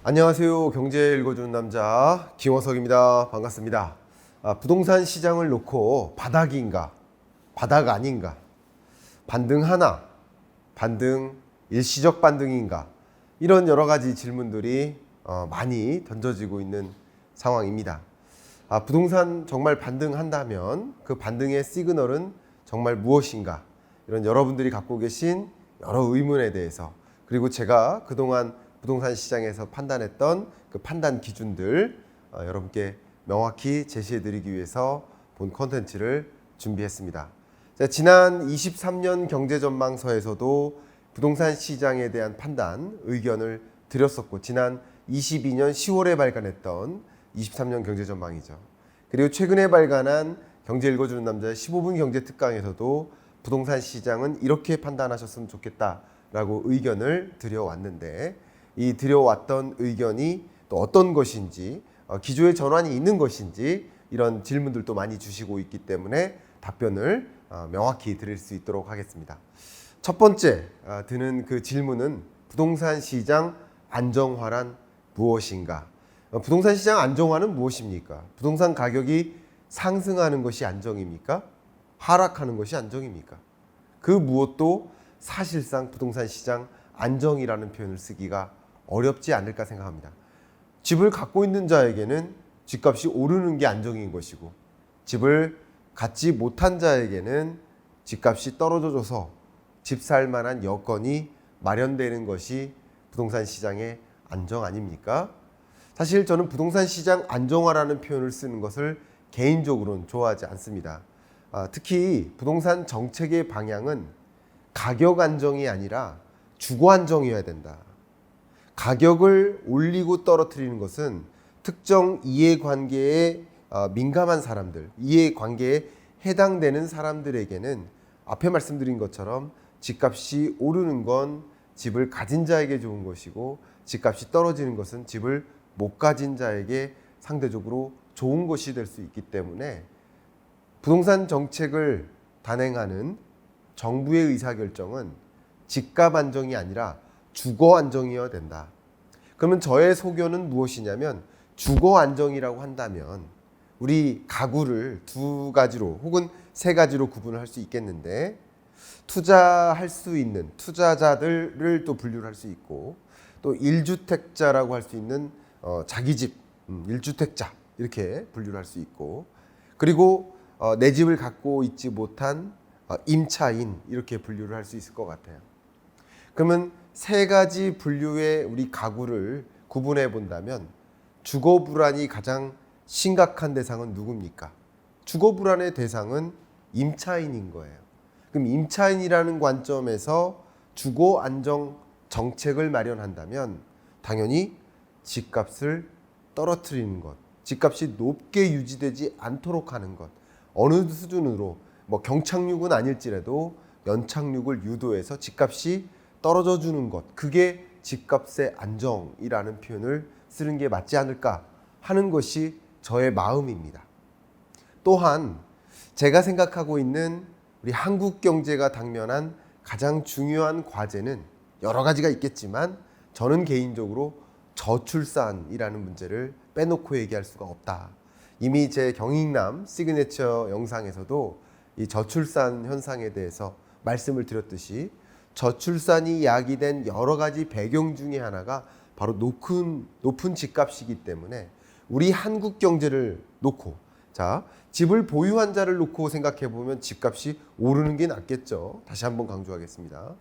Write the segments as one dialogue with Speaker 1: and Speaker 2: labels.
Speaker 1: 안녕하세요. 경제 읽어주는 남자 김원석입니다. 반갑습니다. 부동산 시장을 놓고 바닥인가, 바닥 아닌가, 반등하나, 반등, 일시적 반등인가, 이런 여러 가지 질문들이 많이 던져지고 있는 상황입니다. 부동산 정말 반등한다면 그 반등의 시그널은 정말 무엇인가, 이런 여러분들이 갖고 계신 여러 의문에 대해서, 그리고 제가 그동안 부동산 시장에서 판단했던 그 판단 기준들 여러분께 명확히 제시해 드리기 위해서 본 컨텐츠를 준비했습니다. 지난 23년 경제전망서에서도 부동산 시장에 대한 판단, 의견을 드렸었고, 지난 22년 10월에 발간했던 23년 경제전망이죠. 그리고 최근에 발간한 경제 읽어주는 남자의 15분 경제특강에서도 부동산 시장은 이렇게 판단하셨으면 좋겠다라고 의견을 드려왔는데, 이 드려왔던 의견이 또 어떤 것인지, 기조의 전환이 있는 것인지, 이런 질문들도 많이 주시고 있기 때문에 답변을 명확히 드릴 수 있도록 하겠습니다. 첫 번째 드는 그 질문은 부동산 시장 안정화란 무엇인가? 부동산 시장 안정화는 무엇입니까? 부동산 가격이 상승하는 것이 안정입니까? 하락하는 것이 안정입니까? 그 무엇도 사실상 부동산 시장 안정이라는 표현을 쓰기가 어렵지 않을까 생각합니다. 집을 갖고 있는 자에게는 집값이 오르는 게 안정인 것이고, 집을 갖지 못한 자에게는 집값이 떨어져서 집 살 만한 여건이 마련되는 것이 부동산 시장의 안정 아닙니까? 사실 저는 부동산 시장 안정화라는 표현을 쓰는 것을 개인적으로는 좋아하지 않습니다. 특히 부동산 정책의 방향은 가격 안정이 아니라 주거 안정이어야 된다. 가격을 올리고 떨어뜨리는 것은 특정 이해관계에 민감한 사람들, 이해관계에 해당되는 사람들에게는 앞에 말씀드린 것처럼 집값이 오르는 건 집을 가진 자에게 좋은 것이고, 집값이 떨어지는 것은 집을 못 가진 자에게 상대적으로 좋은 것이 될 수 있기 때문에 부동산 정책을 단행하는 정부의 의사결정은 집값 안정이 아니라 주거 안정이어야 된다. 그러면 저의 소견은 무엇이냐면, 주거 안정이라고 한다면 우리 가구를 두 가지로 혹은 세 가지로 구분을 할 수 있겠는데, 투자할 수 있는 투자자들을 또 분류를 할 수 있고, 또 1주택자라고 할 수 있는 자기 집 1주택자 이렇게 분류를 할 수 있고, 그리고 내 집을 갖고 있지 못한 임차인 이렇게 분류를 할 수 있을 것 같아요. 그러면 세 가지 분류의 우리 가구를 구분해 본다면 주거 불안이 가장 심각한 대상은 누굽니까? 주거 불안의 대상은 임차인인 거예요. 그럼 임차인이라는 관점에서 주거 안정 정책을 마련한다면 당연히 집값을 떨어뜨리는 것, 집값이 높게 유지되지 않도록 하는 것, 어느 수준으로 경착륙은 아닐지라도 연착륙을 유도해서 집값이 떨어져 주는 것, 그게 집값의 안정이라는 표현을 쓰는 게 맞지 않을까 하는 것이 저의 마음입니다. 또한 제가 생각하고 있는 우리 한국 경제가 당면한 가장 중요한 과제는 여러 가지가 있겠지만, 저는 개인적으로 저출산이라는 문제를 빼놓고 얘기할 수가 없다. 이미 제 경익남 시그니처 영상에서도 이 저출산 현상에 대해서 말씀을 드렸듯이, 저출산이 야기된 여러 가지 배경 중에 하나가 바로 높은 집값이기 때문에 우리 한국 경제를 놓고, 집을 보유한 자를 놓고 생각해 보면 집값이 오르는 게 낫겠죠. 다시 한번 강조하겠습니다.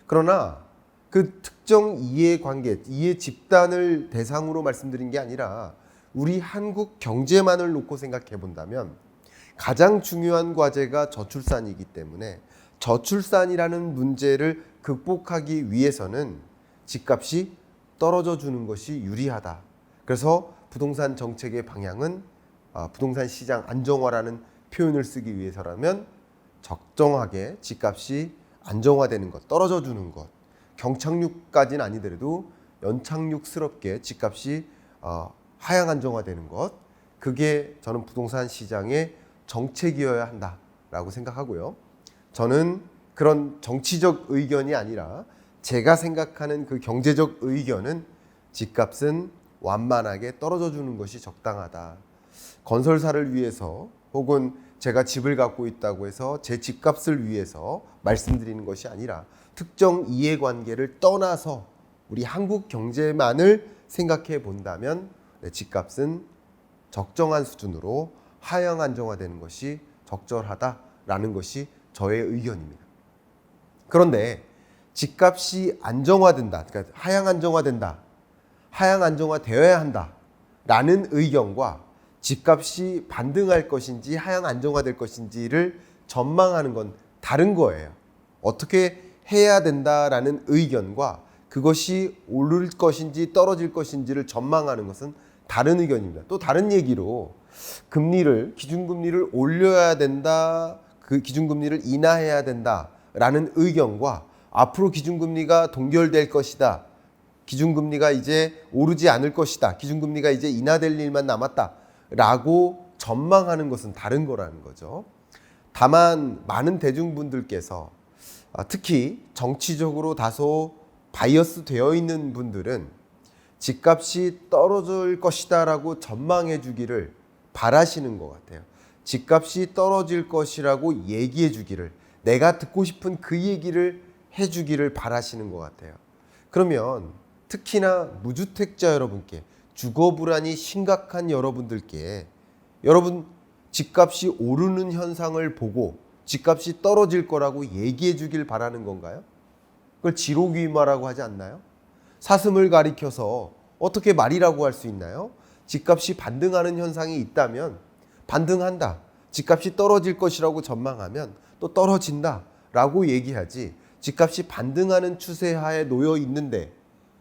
Speaker 1: 그러나 그 특정 이해관계, 이해 집단을 대상으로 말씀드린 게 아니라 우리 한국 경제만을 놓고 생각해 본다면 가장 중요한 과제가 저출산이기 때문에 저출산이라는 문제를 극복하기 위해서는 집값이 떨어져 주는 것이 유리하다. 그래서 부동산 정책의 방향은 부동산 시장 안정화라는 표현을 쓰기 위해서라면 적정하게 집값이 안정화되는 것, 떨어져 주는 것, 경착륙까지는 아니더라도 연착륙스럽게 집값이 하향 안정화되는 것, 그게 저는 부동산 시장의 정책이어야 한다라고 생각하고요. 저는 그런 정치적 의견이 아니라 제가 생각하는 그 경제적 의견은 집값은 완만하게 떨어져 주는 것이 적당하다. 건설사를 위해서 혹은 제가 집을 갖고 있다고 해서 제 집값을 위해서 말씀드리는 것이 아니라 특정 이해관계를 떠나서 우리 한국 경제만을 생각해 본다면 집값은 적정한 수준으로 하향 안정화되는 것이 적절하다라는 것이 저의 의견입니다. 그런데 집값이 안정화된다, 그러니까 하향 안정화된다, 하향 안정화되어야 한다라는 의견과 집값이 반등할 것인지 하향 안정화될 것인지를 전망하는 건 다른 거예요. 어떻게 해야 된다라는 의견과 그것이 오를 것인지 떨어질 것인지를 전망하는 것은 다른 의견입니다. 또 다른 얘기로 기준금리를 올려야 된다, 그 기준금리를 인하해야 된다라는 의견과 앞으로 기준금리가 동결될 것이다, 기준금리가 이제 오르지 않을 것이다, 기준금리가 이제 인하될 일만 남았다라고 전망하는 것은 다른 거라는 거죠. 다만 많은 대중분들께서 특히 정치적으로 다소 바이어스 되어 있는 분들은 집값이 떨어질 것이다라고 전망해 주기를 바라시는 것 같아요. 집값이 떨어질 것이라고 얘기해 주기를, 내가 듣고 싶은 그 얘기를 해 주기를 바라시는 것 같아요. 그러면 특히나 무주택자 여러분께, 주거 불안이 심각한 여러분들께, 여러분 집값이 오르는 현상을 보고 집값이 떨어질 거라고 얘기해 주길 바라는 건가요? 그걸 지록위마라고 하지 않나요? 사슴을 가리켜서 어떻게 말이라고 할 수 있나요? 집값이 반등하는 현상이 있다면 반등한다, 집값이 떨어질 것이라고 전망하면 또 떨어진다라고 얘기하지, 집값이 반등하는 추세하에 놓여 있는데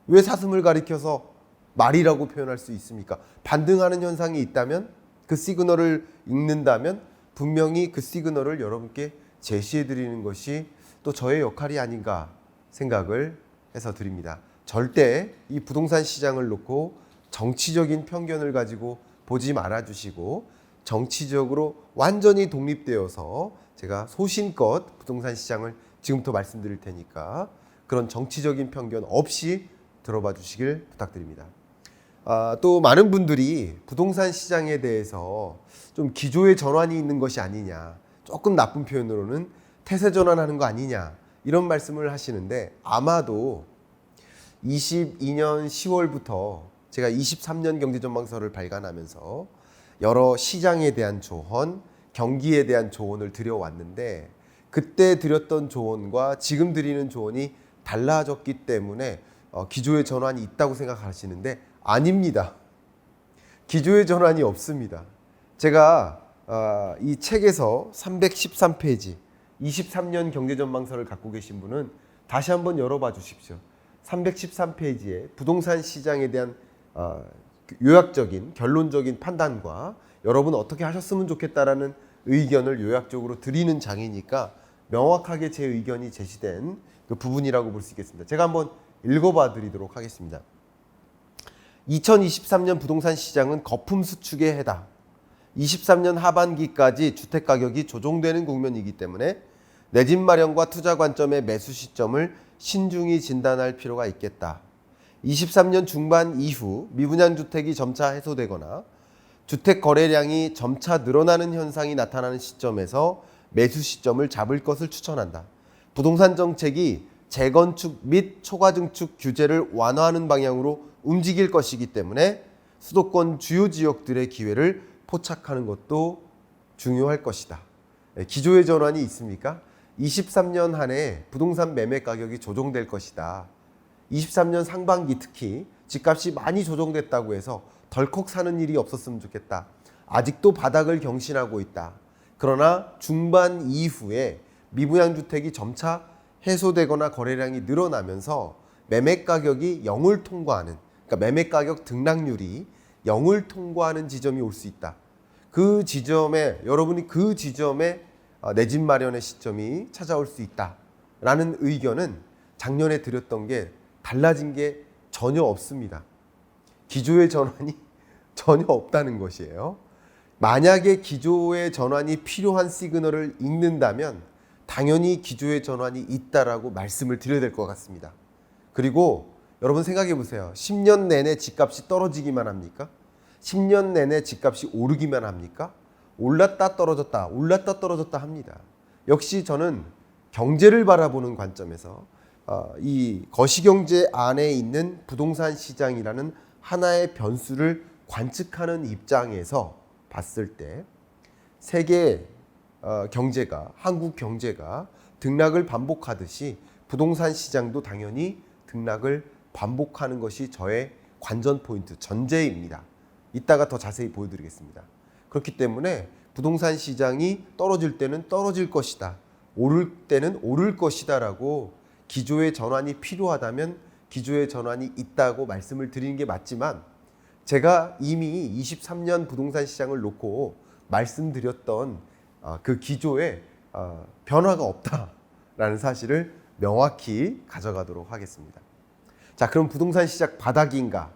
Speaker 1: 왜 사슴을 가리켜서 말이라고 표현할 수 있습니까? 반등하는 현상이 있다면, 그 시그널을 읽는다면 분명히 그 시그널을 여러분께 제시해 드리는 것이 또 저의 역할이 아닌가 생각을 해서 드립니다. 절대 이 부동산 시장을 놓고 정치적인 편견을 가지고 보지 말아 주시고, 정치적으로 완전히 독립되어서 제가 소신껏 부동산 시장을 지금부터 말씀드릴 테니까 그런 정치적인 편견 없이 들어봐 주시길 부탁드립니다. 또 많은 분들이 부동산 시장에 대해서 좀 기조의 전환이 있는 것이 아니냐, 조금 나쁜 표현으로는 태세 전환하는 거 아니냐, 이런 말씀을 하시는데, 아마도 22년 10월부터 제가 23년 경제전망서를 발간하면서 여러 시장에 대한 조언, 경기에 대한 조언을 드려왔는데, 그때 드렸던 조언과 지금 드리는 조언이 달라졌기 때문에 기조의 전환이 있다고 생각하시는데 아닙니다. 기조의 전환이 없습니다. 제가 이 책에서 313페이지 23년 경제전망서를 갖고 계신 분은 다시 한번 열어봐 주십시오. 313페이지에 부동산 시장에 대한 요약적인 결론적인 판단과 여러분 어떻게 하셨으면 좋겠다라는 의견을 요약적으로 드리는 장이니까 명확하게 제 의견이 제시된 그 부분이라고 볼 수 있겠습니다. 제가 한번 읽어봐 드리도록 하겠습니다. 2023년 부동산 시장은 거품 수축의 해다. 23년 하반기까지 주택가격이 조정되는 국면이기 때문에 내 집 마련과 투자 관점의 매수 시점을 신중히 진단할 필요가 있겠다. 23년 중반 이후 미분양 주택이 점차 해소되거나 주택 거래량이 점차 늘어나는 현상이 나타나는 시점에서 매수 시점을 잡을 것을 추천한다. 부동산 정책이 재건축 및 초과 증축 규제를 완화하는 방향으로 움직일 것이기 때문에 수도권 주요 지역들의 기회를 포착하는 것도 중요할 것이다. 기조의 전환이 있습니까? 23년 한 해 부동산 매매 가격이 조정될 것이다. 23년 상반기 특히 집값이 많이 조정됐다고 해서 덜컥 사는 일이 없었으면 좋겠다. 아직도 바닥을 경신하고 있다. 그러나 중반 이후에 미분양 주택이 점차 해소되거나 거래량이 늘어나면서 매매 가격이 0을 통과하는, 그러니까 매매 가격 등락률이 0을 통과하는 지점이 올 수 있다. 그 지점에 여러분이 그 지점에 내 집 마련의 시점이 찾아올 수 있다라는 의견은 작년에 드렸던 게 달라진 게 전혀 없습니다. 기조의 전환이 전혀 없다는 것이에요. 만약에 기조의 전환이 필요한 시그널을 읽는다면 당연히 기조의 전환이 있다라고 말씀을 드려야 될 것 같습니다. 그리고 여러분 생각해 보세요. 10년 내내 집값이 떨어지기만 합니까? 10년 내내 집값이 오르기만 합니까? 올랐다 떨어졌다, 올랐다 떨어졌다 합니다. 역시 저는 경제를 바라보는 관점에서 이 거시경제 안에 있는 부동산 시장이라는 하나의 변수를 관측하는 입장에서 봤을 때 세계 경제가, 한국 경제가 등락을 반복하듯이 부동산 시장도 당연히 등락을 반복하는 것이 저의 관전 포인트, 전제입니다. 이따가 더 자세히 보여드리겠습니다. 그렇기 때문에 부동산 시장이 떨어질 때는 떨어질 것이다, 오를 때는 오를 것이다 라고 기조의 전환이 필요하다면 기조의 전환이 있다고 말씀을 드리는 게 맞지만, 제가 이미 23년 부동산 시장을 놓고 말씀드렸던 그 기조에 변화가 없다라는 사실을 명확히 가져가도록 하겠습니다. 자, 그럼 부동산 시장 바닥인가?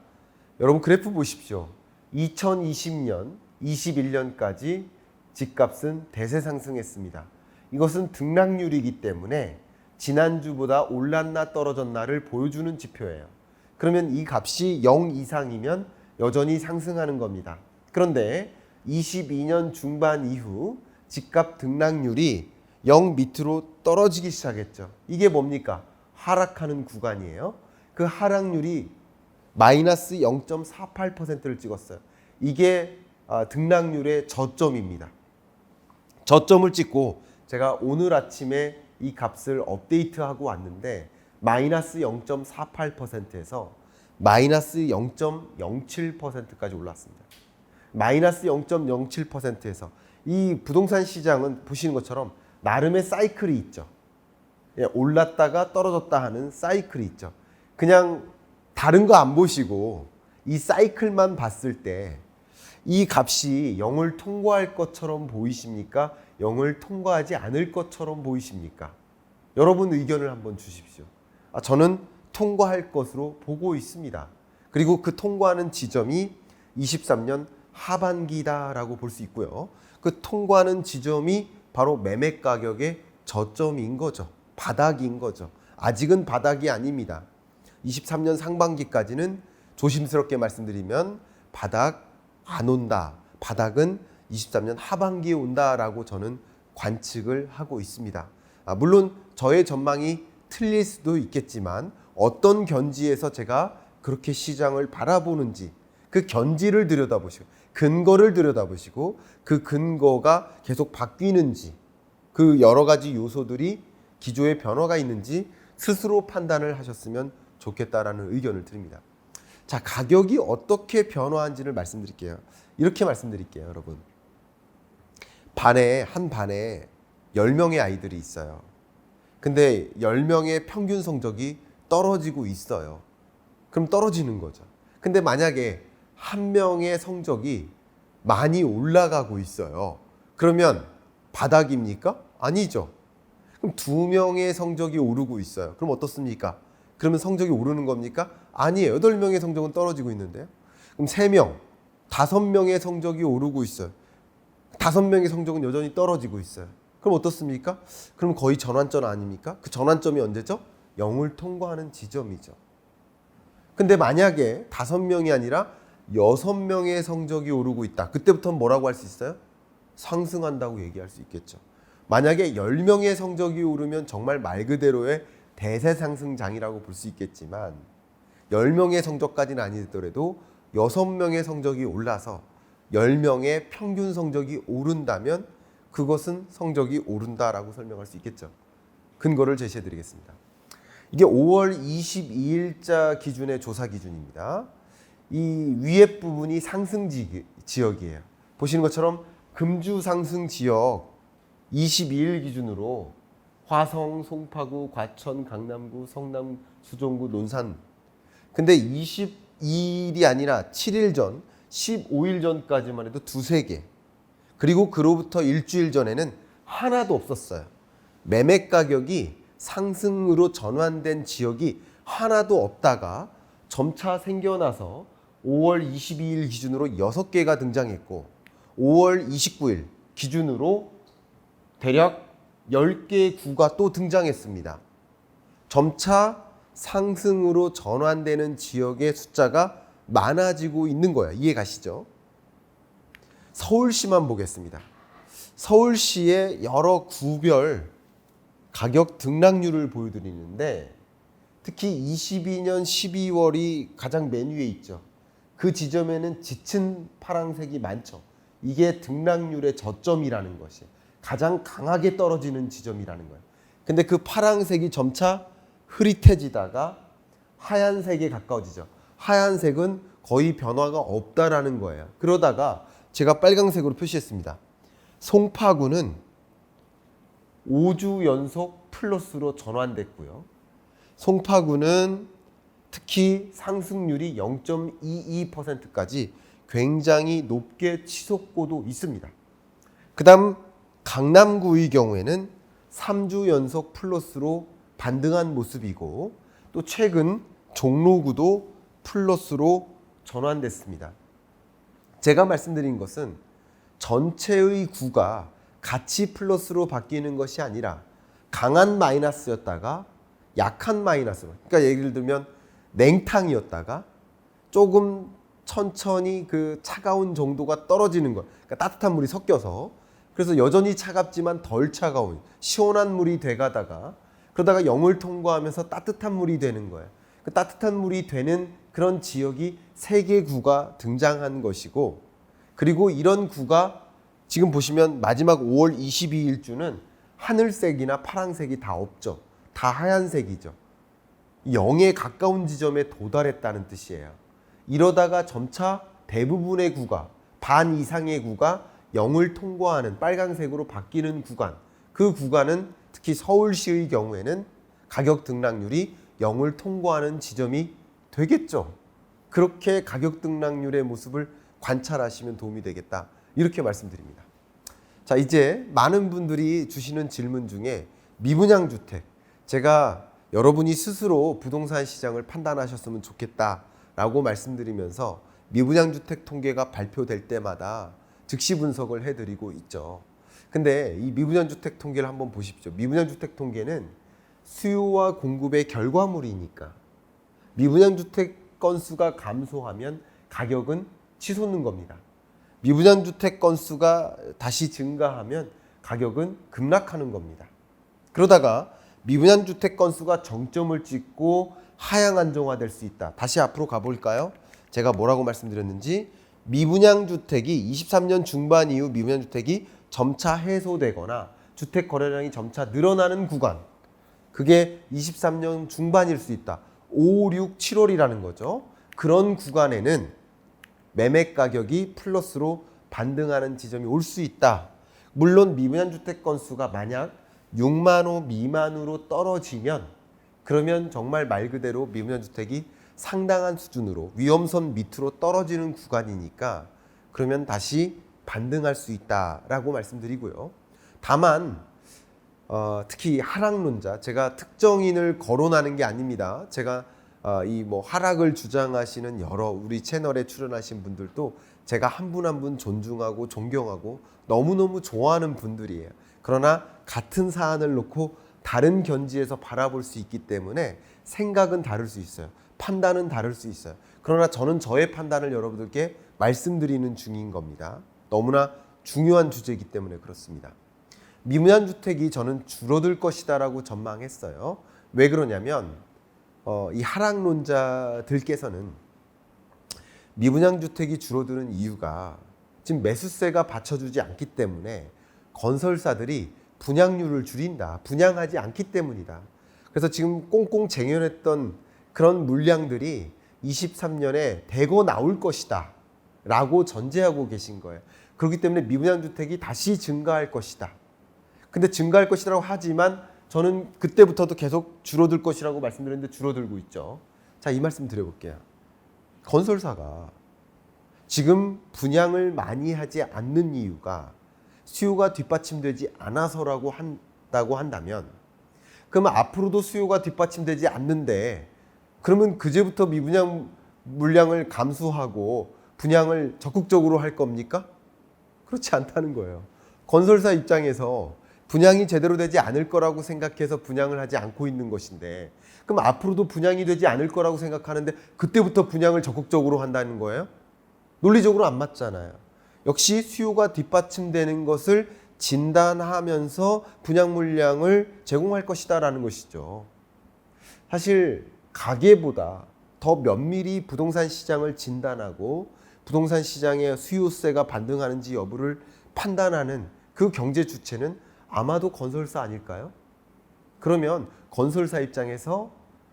Speaker 1: 여러분 그래프 보십시오. 2020년, 21년까지 집값은 대세 상승했습니다. 이것은 등락률이기 때문에 지난주보다 올랐나 떨어졌나를 보여주는 지표예요. 그러면 이 값이 0 이상이면 여전히 상승하는 겁니다. 그런데 22년 중반 이후 집값 등락률이 0 밑으로 떨어지기 시작했죠. 이게 뭡니까? 하락하는 구간이에요. 그 하락률이 마이너스 0.48%를 찍었어요. 이게 등락률의 저점입니다. 저점을 찍고 제가 오늘 아침에 이 값을 업데이트하고 왔는데 마이너스 0.48%에서 마이너스 0.07%까지 올랐습니다. 마이너스 0.07%에서 이 부동산 시장은 보시는 것처럼 나름의 사이클이 있죠. 올랐다가 떨어졌다 하는 사이클이 있죠. 그냥 다른 거 안 보시고 이 사이클만 봤을 때 이 값이 0을 통과할 것처럼 보이십니까? 0을 통과하지 않을 것처럼 보이십니까? 여러분 의견을 한번 주십시오. 저는 통과할 것으로 보고 있습니다. 그리고 그 통과하는 지점이 23년 하반기다라고 볼 수 있고요. 그 통과하는 지점이 바로 매매 가격의 저점인 거죠. 바닥인 거죠. 아직은 바닥이 아닙니다. 23년 상반기까지는 조심스럽게 말씀드리면 바닥 안 온다. 바닥은 23년 하반기에 온다라고 저는 관측을 하고 있습니다. 물론 저의 전망이 틀릴 수도 있겠지만 어떤 견지에서 제가 그렇게 시장을 바라보는지 그 견지를 들여다보시고 근거를 들여다보시고 그 근거가 계속 바뀌는지 그 여러 가지 요소들이 기조에 변화가 있는지 스스로 판단을 하셨으면 좋겠다라는 의견을 드립니다. 자, 가격이 어떻게 변화한지를 말씀드릴게요. 이렇게 말씀드릴게요, 여러분. 한 반에 10명의 아이들이 있어요. 근데 10명의 평균 성적이 떨어지고 있어요. 그럼 떨어지는 거죠. 근데 만약에 한 명의 성적이 많이 올라가고 있어요. 그러면 바닥입니까? 아니죠. 그럼 2명의 성적이 오르고 있어요. 그럼 어떻습니까? 그러면 성적이 오르는 겁니까? 아니에요. 8명의 성적은 떨어지고 있는데요. 그럼 3명, 5명의 성적이 오르고 있어요. 5명의 성적은 여전히 떨어지고 있어요. 그럼 어떻습니까? 그럼 거의 전환점 아닙니까? 그 전환점이 언제죠? 0을 통과하는 지점이죠. 근데 만약에 5명이 아니라 6명의 성적이 오르고 있다. 그때부터는 뭐라고 할 수 있어요? 상승한다고 얘기할 수 있겠죠. 만약에 10명의 성적이 오르면 정말 말 그대로의 대세 상승장이라고 볼 수 있겠지만 10명의 성적까지는 아니더라도 6명의 성적이 올라서 10명의 평균 성적이 오른다면 그것은 성적이 오른다라고 설명할 수 있겠죠. 근거를 제시해 드리겠습니다. 이게 5월 22일자 기준의 조사 기준입니다. 이 위에 부분이 상승 지역이에요. 보시는 것처럼 금주 상승 지역 22일 기준으로 화성, 송파구, 과천, 강남구, 성남, 수종구, 논산. 근데 22일이 아니라 7일 전, 15일 전까지만 해도 두세 개. 그리고 그로부터 일주일 전에는 하나도 없었어요. 매매 가격이 상승으로 전환된 지역이 하나도 없다가 점차 생겨나서 5월 22일 기준으로 6개가 등장했고 5월 29일 기준으로 대략 10개의 구가 또 등장했습니다. 점차 상승으로 전환되는 지역의 숫자가 많아지고 있는 거야. 이해 가시죠? 서울시만 보겠습니다. 서울시의 여러 구별 가격 등락률을 보여드리는데 특히 22년 12월이 가장 맨 위에 있죠. 그 지점에는 짙은 파란색이 많죠. 이게 등락률의 저점이라는 것이 가장 강하게 떨어지는 지점이라는 거예요. 근데 그 파란색이 점차 흐릿해지다가 하얀색에 가까워지죠. 하얀색은 거의 변화가 없다라는 거예요. 그러다가 제가 빨강색으로 표시했습니다. 송파구는 5주 연속 플러스로 전환됐고요. 송파구는 특히 상승률이 0.22%까지 굉장히 높게 치솟고도 있습니다. 그 다음 강남구의 경우에는 3주 연속 플러스로 반등한 모습이고 또 최근 종로구도 플러스로 전환됐습니다. 제가 말씀드린 것은 전체의 구가 같이 플러스로 바뀌는 것이 아니라 강한 마이너스였다가 약한 마이너스로, 그러니까 예를 들면 냉탕이었다가 조금 천천히 그 차가운 정도가 떨어지는 것, 그러니까 따뜻한 물이 섞여서 그래서 여전히 차갑지만 덜 차가운 시원한 물이 돼가다가 그러다가 0을 통과하면서 따뜻한 물이 되는 거예요. 그 따뜻한 물이 되는 그런 지역이 3개 구가 등장한 것이고, 그리고 이런 구가 지금 보시면 마지막 5월 22일 주는 하늘색이나 파란색이 다 없죠. 다 하얀색이죠. 0에 가까운 지점에 도달했다는 뜻이에요. 이러다가 점차 대부분의 구가, 반 이상의 구가 0을 통과하는 빨간색으로 바뀌는 구간, 그 구간은 특히 서울시의 경우에는 가격 등락률이 0을 통과하는 지점이 되겠죠. 그렇게 가격 등락률의 모습을 관찰하시면 도움이 되겠다, 이렇게 말씀드립니다. 자, 이제 많은 분들이 주시는 질문 중에 미분양 주택, 제가 여러분이 스스로 부동산 시장을 판단하셨으면 좋겠다라고 말씀드리면서 미분양 주택 통계가 발표될 때마다 즉시 분석을 해드리고 있죠. 근데 이 미분양 주택 통계를 한번 보십시오. 미분양 주택 통계는 수요와 공급의 결과물이니까 미분양 주택 건수가 감소하면 가격은 치솟는 겁니다. 미분양 주택 건수가 다시 증가하면 가격은 급락하는 겁니다. 그러다가 미분양 주택 건수가 정점을 찍고 하향 안정화될 수 있다. 다시 앞으로 가볼까요? 제가 뭐라고 말씀드렸는지, 미분양 주택이 23년 중반 이후 미분양 주택이 점차 해소되거나 주택 거래량이 점차 늘어나는 구간, 그게 23년 중반일 수 있다. 5, 6, 7월이라는 거죠. 그런 구간에는 매매 가격이 플러스로 반등하는 지점이 올 수 있다. 물론 미분양 주택 건수가 만약 6만 호 미만으로 떨어지면, 그러면 정말 말 그대로 미분양 주택이 상당한 수준으로 위험선 밑으로 떨어지는 구간이니까 그러면 다시 반등할 수 있다라고 말씀드리고요. 다만 특히 하락론자, 제가 특정인을 거론하는 게 아닙니다. 제가 이 뭐 하락을 주장하시는 여러 우리 채널에 출연하신 분들도 제가 한 분 한 분 존중하고 존경하고 너무너무 좋아하는 분들이에요. 그러나 같은 사안을 놓고 다른 견지에서 바라볼 수 있기 때문에 생각은 다를 수 있어요. 판단은 다를 수 있어요. 그러나 저는 저의 판단을 여러분들께 말씀드리는 중인 겁니다. 너무나 중요한 주제이기 때문에 그렇습니다. 미분양 주택이 저는 줄어들 것이다라고 전망했어요. 왜 그러냐면 이 하락론자들께서는 미분양 주택이 줄어드는 이유가 지금 매수세가 받쳐주지 않기 때문에 건설사들이 분양률을 줄인다, 분양하지 않기 때문이다. 그래서 지금 꽁꽁 쟁여냈던 그런 물량들이 23년에 대거 나올 것이다 라고 전제하고 계신 거예요. 그렇기 때문에 미분양 주택이 다시 증가할 것이다. 근데 증가할 것이라고 하지만 저는 그때부터도 계속 줄어들 것이라고 말씀드렸는데 줄어들고 있죠. 자, 이 말씀 드려볼게요. 건설사가 지금 분양을 많이 하지 않는 이유가 수요가 뒷받침되지 않아서라고 한다고 한다면, 그러면 앞으로도 수요가 뒷받침되지 않는데 그러면 그제부터 미분양 물량을 감수하고 분양을 적극적으로 할 겁니까? 그렇지 않다는 거예요. 건설사 입장에서 분양이 제대로 되지 않을 거라고 생각해서 분양을 하지 않고 있는 것인데, 그럼 앞으로도 분양이 되지 않을 거라고 생각하는데 그때부터 분양을 적극적으로 한다는 거예요? 논리적으로 안 맞잖아요. 역시 수요가 뒷받침되는 것을 진단하면서 분양 물량을 제공할 것이다라는 것이죠. 사실 가계보다 더 면밀히 부동산 시장을 진단하고 부동산 시장의 수요세가 반등하는지 여부를 판단하는 그 경제 주체는 아마도 건설사 아닐까요? 그러면 건설사 입장에서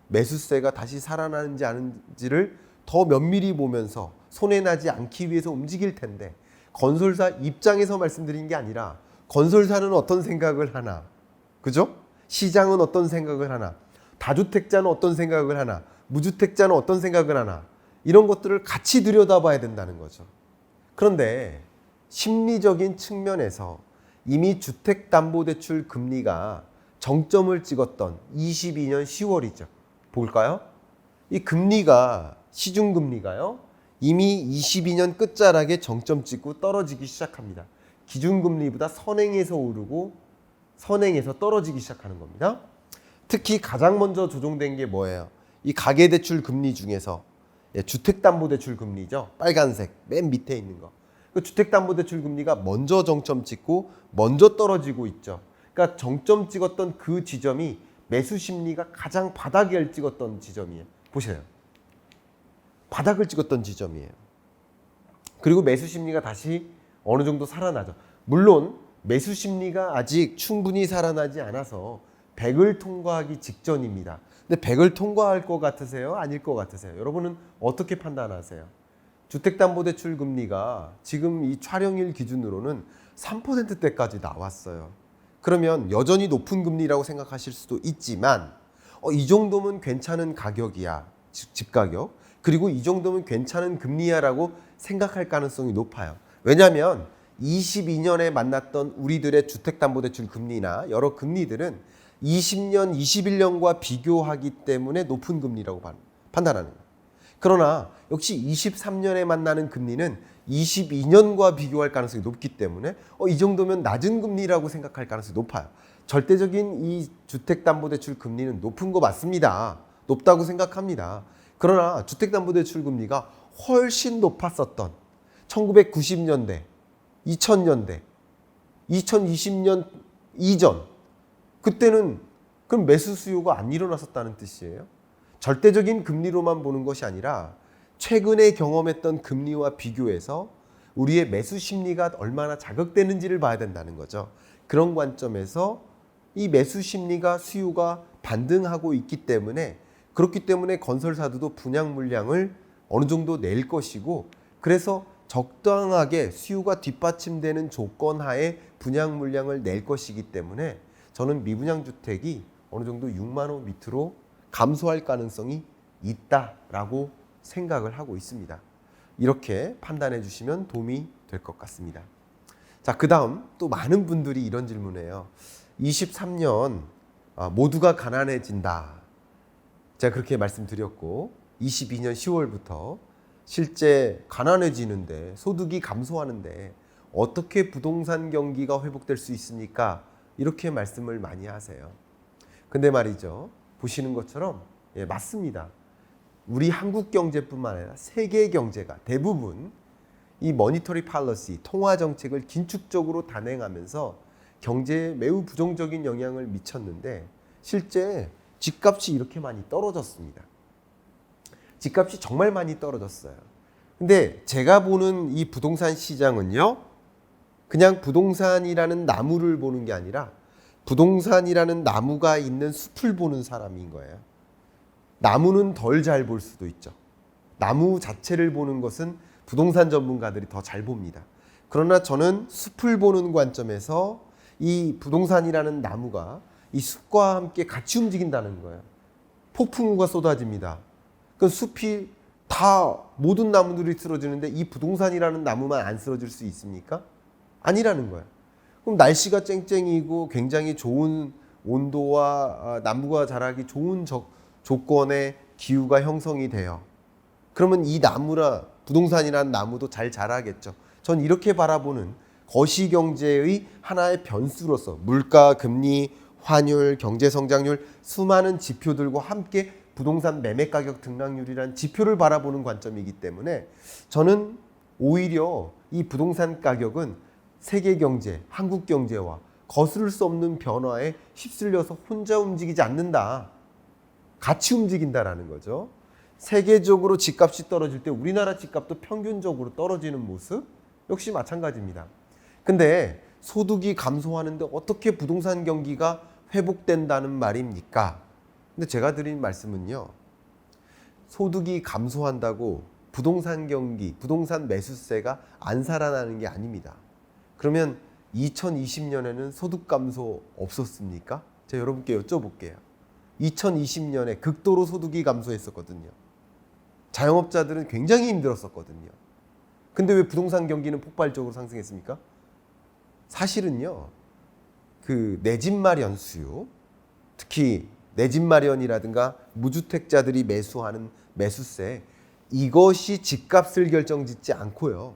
Speaker 1: 매수세가 다시 살아나는지 아닌지를 더 면밀히 보면서 손해나지 않기 위해서 움직일 텐데 건설사 입장에서 말씀드린 게 아니라 건설사는 어떤 생각을 하나, 그죠? 시장은 어떤 생각을 하나, 다주택자는 어떤 생각을 하나, 무주택자는 어떤 생각을 하나, 이런 것들을 같이 들여다봐야 된다는 거죠. 그런데 심리적인 측면에서 이미 주택담보대출 금리가 정점을 찍었던 22년 10월이죠. 볼까요? 이 금리가, 시중금리가요, 이미 22년 끝자락에 정점 찍고 떨어지기 시작합니다. 기준금리보다 선행해서 오르고 선행해서 떨어지기 시작하는 겁니다. 특히 가장 먼저 조정된 게 뭐예요? 이 가계대출 금리 중에서 주택담보대출 금리죠. 빨간색 맨 밑에 있는 거. 그 주택담보대출 금리가 먼저 정점 찍고 먼저 떨어지고 있죠. 그러니까 정점 찍었던 그 지점이 매수 심리가 가장 바닥을 찍었던 지점이에요. 보세요. 바닥을 찍었던 지점이에요. 그리고 매수 심리가 다시 어느 정도 살아나죠. 물론 매수 심리가 아직 충분히 살아나지 않아서 100을 통과하기 직전입니다. 근데 100을 통과할 것 같으세요? 아닐 것 같으세요? 여러분은 어떻게 판단하세요? 주택담보대출 금리가 지금 이 촬영일 기준으로는 3%대까지 나왔어요. 그러면 여전히 높은 금리라고 생각하실 수도 있지만 이 정도면 괜찮은 가격이야. 집가격. 그리고 이 정도면 괜찮은 금리야라고 생각할 가능성이 높아요. 왜냐하면 22년에 만났던 우리들의 주택담보대출 금리나 여러 금리들은 20년, 21년과 비교하기 때문에 높은 금리라고 판단하는 거예요. 그러나 역시 23년에 만나는 금리는 22년과 비교할 가능성이 높기 때문에 이 정도면 낮은 금리라고 생각할 가능성이 높아요. 절대적인 이 주택담보대출 금리는 높은 거 맞습니다. 높다고 생각합니다. 그러나 주택담보대출 금리가 훨씬 높았었던 1990년대, 2000년대, 2020년 이전, 그때는 그럼 매수 수요가 안 일어났었다는 뜻이에요. 절대적인 금리로만 보는 것이 아니라 최근에 경험했던 금리와 비교해서 우리의 매수 심리가 얼마나 자극되는지를 봐야 된다는 거죠. 그런 관점에서 이 매수 심리가 수요가 반등하고 있기 때문에 그렇기 때문에 건설사들도 분양 물량을 어느 정도 낼 것이고 그래서 적당하게 수요가 뒷받침되는 조건 하에 분양 물량을 낼 것이기 때문에 저는 미분양 주택이 어느 정도 6만 호 밑으로 감소할 가능성이 있다라고 생각을 하고 있습니다. 이렇게 판단해 주시면 도움이 될 것 같습니다. 자, 그다음 또 많은 분들이 이런 질문해요. 23년 모두가 가난해진다. 제가 그렇게 말씀드렸고 22년 10월부터 실제 가난해지는데 소득이 감소하는데 어떻게 부동산 경기가 회복될 수 있습니까? 이렇게 말씀을 많이 하세요. 근데 말이죠. 보시는 것처럼 맞습니다. 우리 한국 경제뿐만 아니라 세계 경제가 대부분 이 머니터리 팔러시, 통화 정책을 긴축적으로 단행하면서 경제에 매우 부정적인 영향을 미쳤는데 실제 집값이 이렇게 많이 떨어졌습니다. 집값이 정말 많이 떨어졌어요. 근데 제가 보는 이 부동산 시장은요, 그냥 부동산이라는 나무를 보는 게 아니라 부동산이라는 나무가 있는 숲을 보는 사람인 거예요. 나무는 덜 잘 볼 수도 있죠. 나무 자체를 보는 것은 부동산 전문가들이 더 잘 봅니다. 그러나 저는 숲을 보는 관점에서 이 부동산이라는 나무가 이 숲과 함께 같이 움직인다는 거예요. 폭풍우가 쏟아집니다. 그 숲이 다 모든 나무들이 쓰러지는데 이 부동산이라는 나무만 안 쓰러질 수 있습니까? 아니라는 거예요. 그럼 날씨가 쨍쨍이고 굉장히 좋은 온도와 나무가 자라기 좋은 조건의 기후가 형성이 돼요. 그러면 이 나무라 부동산이라는 나무도 잘 자라겠죠. 전 이렇게 바라보는 거시경제의 하나의 변수로서 물가, 금리, 환율, 경제 성장률, 수많은 지표들과 함께 부동산 매매 가격 등락률이라는 지표를 바라보는 관점이기 때문에 저는 오히려 이 부동산 가격은 세계 경제, 한국 경제와 거스를 수 없는 변화에 휩쓸려서 혼자 움직이지 않는다. 같이 움직인다라는 거죠. 세계적으로 집값이 떨어질 때 우리나라 집값도 평균적으로 떨어지는 모습 역시 마찬가지입니다. 근데 소득이 감소하는데 어떻게 부동산 경기가 회복된다는 말입니까? 근데 제가 드린 말씀은요. 소득이 감소한다고 부동산 경기, 부동산 매수세가 안 살아나는 게 아닙니다. 그러면 2020년에는 소득 감소 없었습니까? 제가 여러분께 여쭤볼게요. 2020년에 극도로 소득이 감소했었거든요. 자영업자들은 굉장히 힘들었었거든요. 근데 왜 부동산 경기는 폭발적으로 상승했습니까? 사실은요. 그 내 집 마련 수요, 특히 내 집 마련이라든가 무주택자들이 매수하는 매수세, 이것이 집값을 결정짓지 않고요.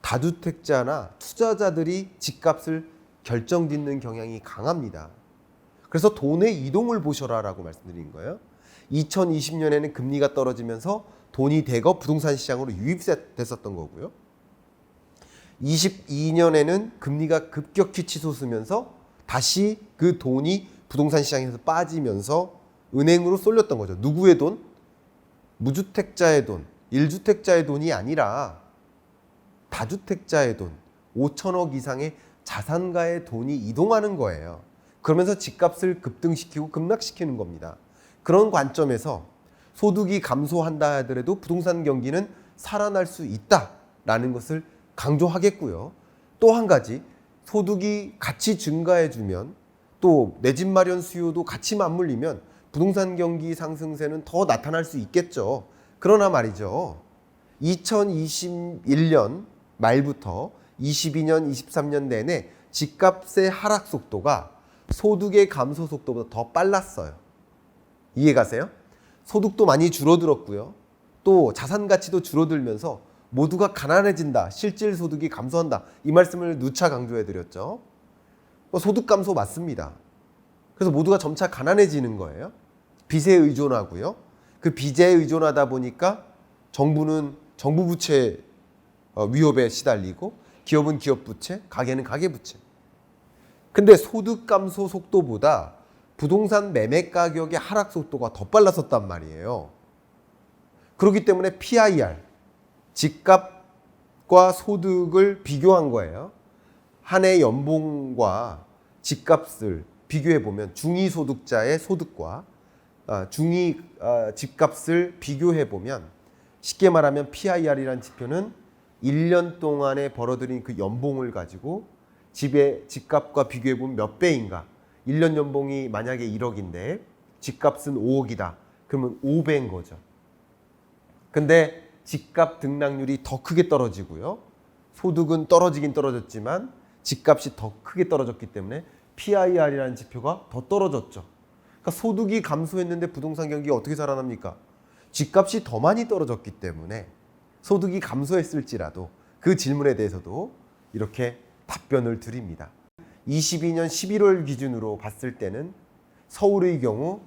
Speaker 1: 다주택자나 투자자들이 집값을 결정짓는 경향이 강합니다. 그래서 돈의 이동을 보셔라라고 말씀드린 거예요. 2020년에는 금리가 떨어지면서 돈이 대거 부동산 시장으로 유입됐었던 거고요. 22년에는 금리가 급격히 치솟으면서 다시 그 돈이 부동산 시장에서 빠지면서 은행으로 쏠렸던 거죠. 누구의 돈? 무주택자의 돈, 1주택자의 돈이 아니라 다주택자의 돈, 5천억 이상의 자산가의 돈이 이동하는 거예요. 그러면서 집값을 급등시키고 급락시키는 겁니다. 그런 관점에서 소득이 감소한다 하더라도 부동산 경기는 살아날 수 있다라는 것을 강조하겠고요. 또 한 가지, 소득이 같이 증가해주면 또 내 집 마련 수요도 같이 맞물리면 부동산 경기 상승세는 더 나타날 수 있겠죠. 그러나 말이죠. 2021년 말부터 22년, 23년 내내 집값의 하락 속도가 소득의 감소 속도보다 더 빨랐어요. 이해가세요? 소득도 많이 줄어들었고요. 또 자산 가치도 줄어들면서 모두가 가난해진다, 실질 소득이 감소한다, 이 말씀을 누차 강조해 드렸죠. 소득 감소 맞습니다. 그래서 모두가 점차 가난해지는 거예요. 빚에 의존하고요. 그 빚에 의존하다 보니까 정부는 정부 부채 위협에 시달리고, 기업은 기업 부채, 가게는 가계 부채. 근데 소득 감소 속도보다 부동산 매매 가격의 하락 속도가 더 빨랐었단 말이에요. 그렇기 때문에 PIR, 집값과 소득을 비교한 거예요. 한 해 연봉과 집값을 비교해 보면 중위소득자의 소득과 중위 집값을 비교해 보면, 쉽게 말하면 PIR이라는 지표는 1년 동안에 벌어들인 그 연봉을 가지고 집값과 비교해 보면 몇 배인가. 1년 연봉이 만약에 1억인데 집값은 5억이다. 그러면 5배인 거죠. 근데 집값 등락률이 더 크게 떨어지고요. 소득은 떨어지긴 떨어졌지만 집값이 더 크게 떨어졌기 때문에 PIR이라는 지표가 더 떨어졌죠. 그러니까 소득이 감소했는데 부동산 경기가 어떻게 살아납니까? 집값이 더 많이 떨어졌기 때문에 소득이 감소했을지라도 그 질문에 대해서도 이렇게 답변을 드립니다. 22년 11월 기준으로 봤을 때는 서울의 경우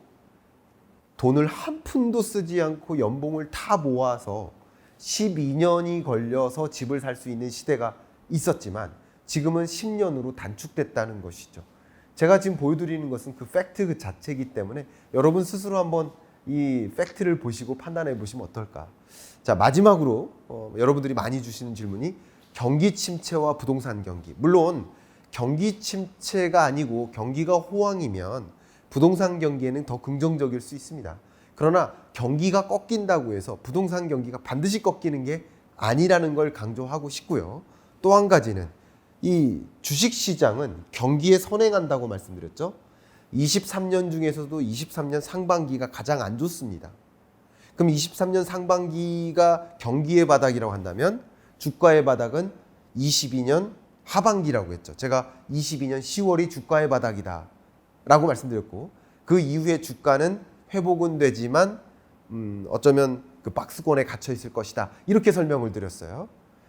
Speaker 1: 돈을 한 푼도 쓰지 않고 연봉을 다 모아서 12년이 걸려서 집을 살 수 있는 시대가 있었지만 지금은 10년으로 단축됐다는 것이죠. 제가 지금 보여드리는 것은 그 팩트 그 자체이기 때문에 여러분 스스로 한번 이 팩트를 보시고 판단해 보시면 어떨까. 자, 마지막으로 여러분들이 많이 주시는 질문이 경기 침체와 부동산 경기. 물론 경기 침체가 아니고 경기가 호황이면 부동산 경기에는 더 긍정적일 수 있습니다. 그러나 경기가 꺾인다고 해서 부동산 경기가 반드시 꺾이는 게 아니라는 걸 강조하고 싶고요. 또 한 가지는 이 주식시장은 경기에 선행한다고 말씀드렸죠. 23년 중에서도 23년 상반기가 가장 안 좋습니다. 그럼 23년 상반기가 경기의 바닥이라고 한다면 주가의 바닥은 22년 하반기라고 했죠. 제가 22년 10월이 주가의 바닥이다 라고 말씀드렸고, 그 이후에 주가는 회복은 되지만 어쩌면 그 박스권에 갇혀 있을 것이다, 이렇게 설명을 드렸어요.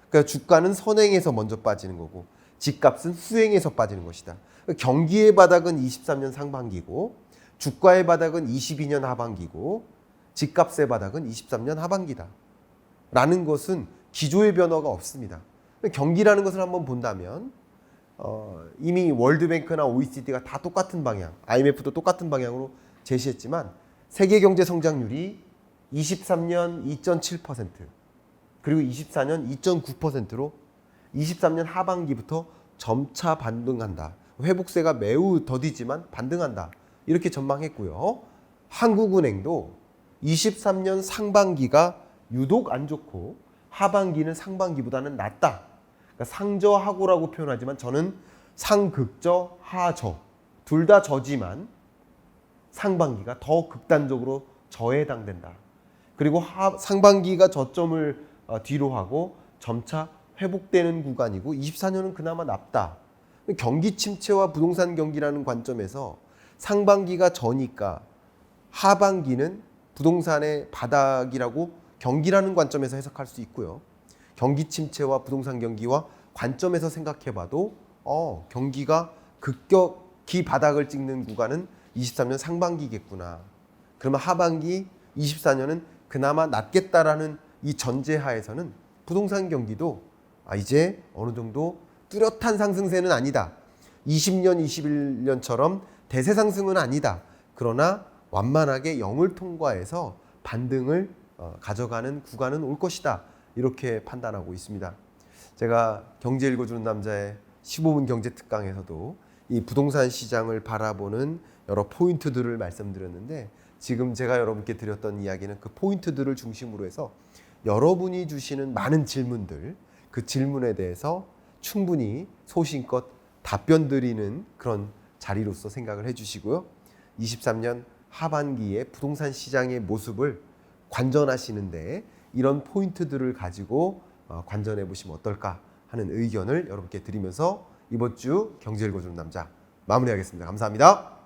Speaker 1: 그러니까 주가는 선행해서 먼저 빠지는 거고 집값은 수행에서 빠지는 것이다. 경기의 바닥은 23년 상반기고 주가의 바닥은 22년 하반기고 집값의 바닥은 23년 하반기다. 라는 것은 기조의 변화가 없습니다. 경기라는 것을 한번 본다면 이미 월드뱅크나 OECD가 다 똑같은 방향, IMF도 똑같은 방향으로 제시했지만 세계 경제 성장률이 23년 2.7% 그리고 24년 2.9%로 23년 하반기부터 점차 반등한다. 회복세가 매우 더디지만 반등한다. 이렇게 전망했고요. 한국은행도 23년 상반기가 유독 안 좋고 하반기는 상반기보다는 낫다. 그러니까 상저하고라고 표현하지만 저는 상극저, 하저 둘 다 저지만 상반기가 더 극단적으로 저에 해당된다. 그리고 상반기가 저점을 뒤로 하고 점차 회복되는 구간이고 24년은 그나마 낫다. 경기 침체와 부동산 경기라는 관점에서 상반기가 저니까 하반기는 부동산의 바닥이라고 경기라는 관점에서 해석할 수 있고요. 경기 침체와 부동산 경기와 관점에서 생각해봐도 경기가 급격히 바닥을 찍는 구간은 23년 상반기겠구나. 그러면 하반기 24년은 그나마 낫겠다라는 이 전제하에서는 부동산 경기도 이제 어느 정도 뚜렷한 상승세는 아니다. 20년, 21년처럼 대세 상승은 아니다. 그러나 완만하게 0을 통과해서 반등을 가져가는 구간은 올 것이다. 이렇게 판단하고 있습니다. 제가 경제 읽어주는 남자의 15분 경제 특강에서도 이 부동산 시장을 바라보는 여러 포인트들을 말씀드렸는데 지금 제가 여러분께 드렸던 이야기는 그 포인트들을 중심으로 해서 여러분이 주시는 많은 질문들, 그 질문에 대해서 충분히 소신껏 답변 드리는 그런 자리로서 생각을 해주시고요. 23년 하반기에 부동산 시장의 모습을 관전하시는데 이런 포인트들을 가지고 관전해 보시면 어떨까 하는 의견을 여러분께 드리면서 이번 주 경제 읽어주는 남자 마무리하겠습니다. 감사합니다.